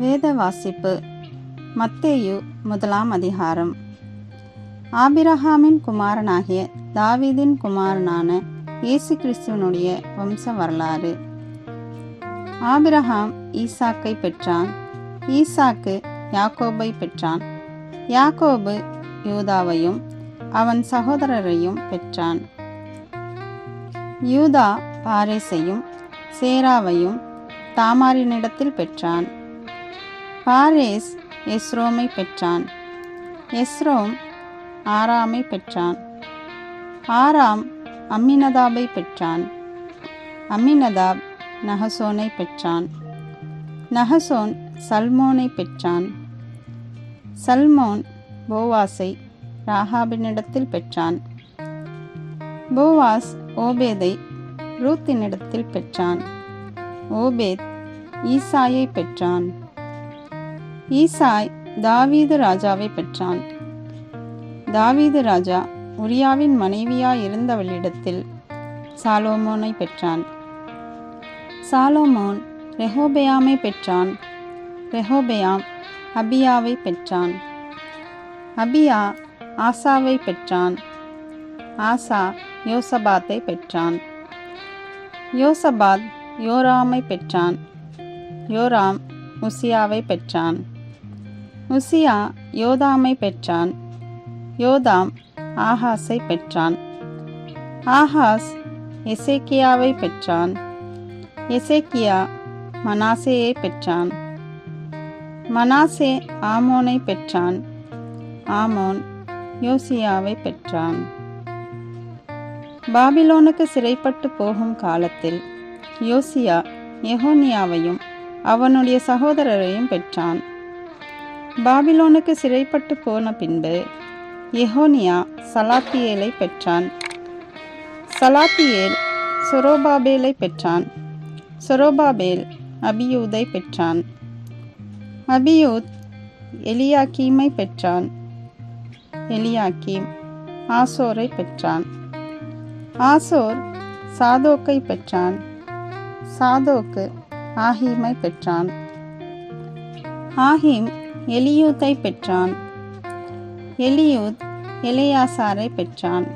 வேத வாசிப்பு. மத்தேயு 1 அதிகாரம். ஆபிரகாமின் குமாரனாகிய தாவீதின் குமாரனான இயேசு கிறிஸ்துவனுடைய வம்ச வரலாறு. ஆபிரகாம் ஈசாக்கை பெற்றான். ஈசாக்கு யாக்கோபை பெற்றான். யாக்கோபு யூதாவையும் அவன் சகோதரரையும் பெற்றான். யூதா பாரேசையும் சேராவையும் தாமாரினிடத்தில் பெற்றான். பாரேஸ் எஸ்ரோமை பெற்றான். எஸ்ரோம் ஆராமை பெற்றான். ஆராம் அம்மினதாபை பெற்றான். அம்மினதாப் நகசோனை பெற்றான். நகசோன் சல்மோனை பெற்றான். சல்மோன் போவாசை ராகாபினிடத்தில் பெற்றான். போவாஸ் ஓபேதை ரூத்தினிடத்தில் பெற்றான். ஓபேத் ஈசாயை பெற்றான். ஈசாய் தாவீது ராஜாவை பெற்றான். தாவீது ராஜா உரியாவின் மனைவியாயிருந்தவளிடத்தில் சாலோமோனை பெற்றான். சாலோமோன் ரெஹோபெயாமை பெற்றான். ரெஹோபெயாம் அபியாவை பெற்றான். அபியா ஆசாவை பெற்றான். ஆசா யோசபாத்தை பெற்றான். யோசபாத் யோராமை பெற்றான். யோராம் உசியாவை பெற்றான். உசியா யோதாமை பெற்றான். யோதாம் ஆகாஸை பெற்றான். ஆகாஸ் எசேக்கியாவை பெற்றான். எசேக்கியா மனாசேயை பெற்றான். மனாசே ஆமோனை பெற்றான். ஆமோன் யோசியாவை பெற்றான். பாபிலோனுக்கு சிறைப்பட்டு போகும் காலத்தில் யோசியா எகோனியாவையும் அவனுடைய சகோதரரையும் பெற்றான். பாபிலோனுக்கு சிறைப்பட்டு போன பின்பு எகோனியா சலாத்தியேலை பெற்றான். சலாத்தியேல் சொரோபாபேலை பெற்றான். சொரோபாபேல் அபியூதை பெற்றான். அபியூத் எலியாக்கீமை பெற்றான். எலியாக்கீம் ஆசோரை பெற்றான். ஆசோர் சாதோக்கை பெற்றான். சாதோக்கு ஆஹீமை பெற்றான். ஆஹீம் எலியூத்தை பெற்றான். எலியூத் எலெயாசாரை பெற்றான்.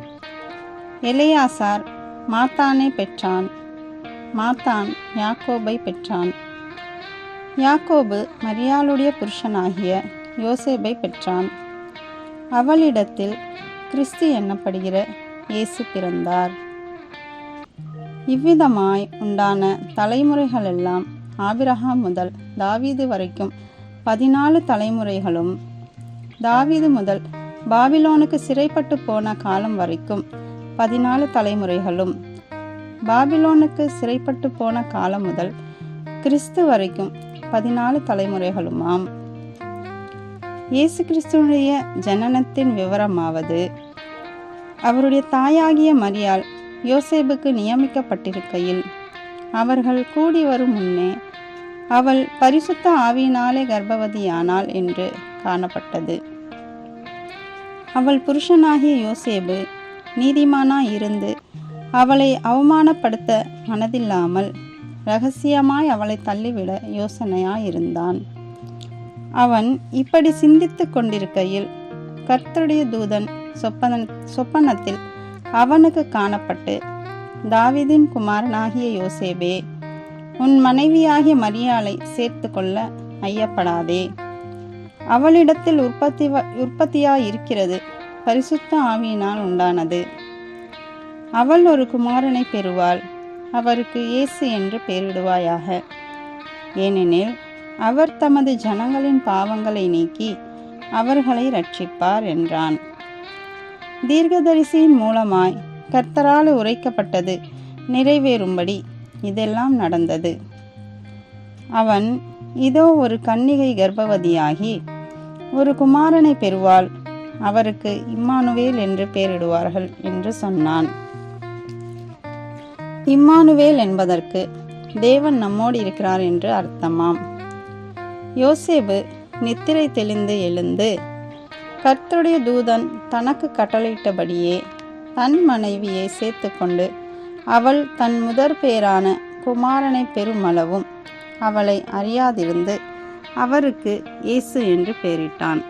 எலெயாசார் மாத்தானை பெற்றான். மாத்தான் யாக்கோபை பெற்றான். யாக்கோபு மரியாளுடைய புருஷனாகிய யோசேப்பை பெற்றான். அவளிடத்தில் கிறிஸ்து எண்ணப்படுகிற இயேசு பிறந்தார். இவ்விதமாய் உண்டான தலைமுறைகளெல்லாம் ஆபிரகாம் முதல் தாவீது வரைக்கும் 14 தலைமுறைகளும், தாவீது முதல் பாபிலோனுக்கு சிறைப்பட்டு போன காலம் வரைக்கும் 14 தலைமுறைகளும், பாபிலோனுக்கு சிறைப்பட்டு போன காலம் முதல் கிறிஸ்து வரைக்கும் 14 தலைமுறைகளுமாம். இயேசு கிறிஸ்துவனுடைய ஜனனத்தின் விவரமாவது, அவருடைய தாயாகிய மரியாள் யோசேப்புக்கு நியமிக்கப்பட்டிருக்கையில் அவர்கள் கூடி வரும் முன்னே அவள் பரிசுத்த ஆவியினாலே கர்ப்பவதியானாள் என்று காணப்பட்டது. அவள் புருஷனாகிய யோசேப்பு நீதிமானாய் இருந்து அவளை அவமானப்படுத்த மனதில்லாமல் இரகசியமாய் அவளை தள்ளிவிட யோசனையாயிருந்தான். அவன் இப்படி சிந்தித்து கொண்டிருக்கையில் கர்த்தருடைய தூதன் சொப்பனத்தில் அவனுக்கு காணப்பட்டு, தாவீதின் குமாரனாகிய யோசேப்பே, உன் மனைவியாகிய மரியாளை சேர்த்து கொள்ள ஐயப்படாதே. அவளிடத்தில் உற்பத்தியாயிருக்கிறது பரிசுத்த ஆவியினால் உண்டானது. அவள் ஒரு குமாரனை பெறுவாள். அவருக்கு இயேசு என்று பெயரிடுவாயாக. ஏனெனில் அவர் தமது ஜனங்களின் பாவங்களை நீக்கி அவர்களை இரட்சிப்பார் என்றான். தீர்க்கதரிசியின் மூலமாய் கர்த்தரால் உரைக்கப்பட்டது நிறைவேறும்படி இதெல்லாம் நடந்தது. அவன், இதோ ஒரு கன்னிகை கர்ப்பவதியாகி ஒரு குமாரனை பெறுவாள். அவருக்கு இம்மானுவேல் என்று பெயரிடுவார்கள் என்று சொன்னான். இம்மானுவேல் என்பதற்கு தேவன் நம்மோடு இருக்கிறார் என்று அர்த்தமாம். யோசேப்பு நித்திரை தெளிந்து எழுந்து கர்த்தருடைய தூதன் தனக்கு கட்டளையிட்டபடியே தன் மனைவியை சேர்த்து கொண்டு அவள் தன் முதற் பேரான குமாரனை பெருமளவும் அவளை அறியாதிருந்து அவருக்கு இயேசு என்று பெயரிட்டான்.